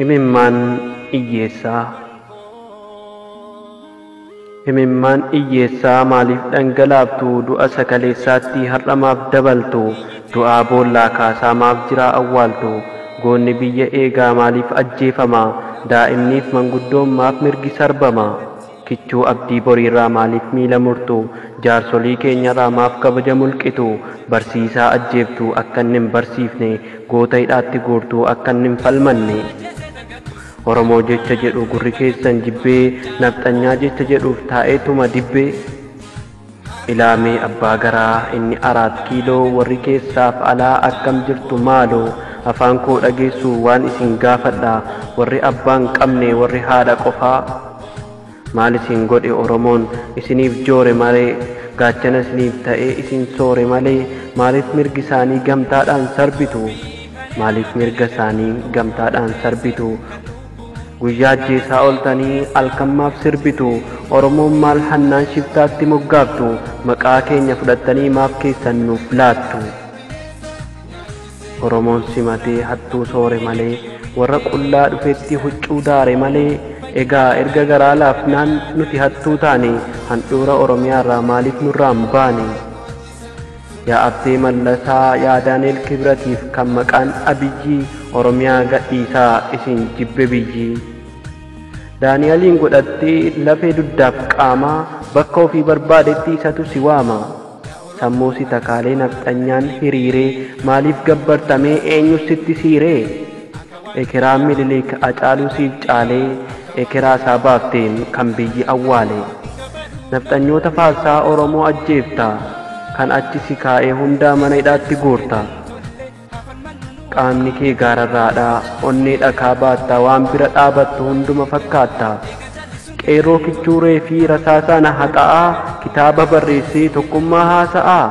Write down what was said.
imimmaan iyyeessaa. Imimmaan iyyeessaa maaliif dhangalaaftu du'a sakaleessaatti har'amaaf dabaltu du'aa boollaa kaasaa maaf jiraa awwaaltu goonni biyya eegaa maaliif ajjeefama daa'imniif manguddoon maaf mirgi sarbama kichuu abdii boriirraa maaliif miila murtu jaarsolii keenyarraa maaf kabaja mulqitu barsiisaa ajjeeftu akka inni hin barsiifne goota hidhaatti guurtu akka inni hin falmanne. Oromoo jecha jedhu gurri keessan jibbee nafxanyaa jecha jedhuuf taa'eetuma dibbee ilaamee abbaa garaa inni 4 kiiloo warri keessaaf alaa akkam jirtu maaloo afaan koo dhageessu waan isin gaafadha warri abbaan qabne warri haadha qofaa maal isin godhe Oromoon isiniif joore malee gaachana isiniif ta'ee isin soore malee maaliif mirgi isaanii gamtaadhaan sarbitu maaliif mirga isaanii gamtaadhaan sarbitu guyyaa ajjeesaa oltanii alkammaaf sirbitu Oromoon maal hannaan shiftaatti moggaaftu maqaa keenya fudhattanii maaf keessan nuuf laattu. Oromoon simatee hattuu soore malee warra qullaa dhufetti huccuu daare malee egaa erga garaa laafnaan nuti hattuu taane handhuura Oromiyaarraa maaliif nurraan baane. Yaa Abdee Mallasaa yaa Daaneel Kibratiif kan maqaan Abiyyi Oromiyaa gadhiisaa isin jibbe biyyi. Daani'eliin godhattee lafee duddaaf qaamaa bakka ofii barbaadetti isatu si waama. Sammuu si takaalee nafxanyaan hiriiree maaliif gabbartamee eenyu sitti siiree. Ekeraa Minilik Acaaluu siif caalee ekeraa isaa baafteen kan biyyi awwaale. Nafxanyoota faarsaa Oromoo ajjeefta kan achi si kaa'ee hundaa mana hidhaatti guurta. Qaamni kee gaararraadha onnee dhakaa baatta waan bira dhaabattu hunduma fakkaatta. Qeerroo kichuuree fi rasaasaan haxa'aa kitaaba barreessee tokkummaa haasa'aa.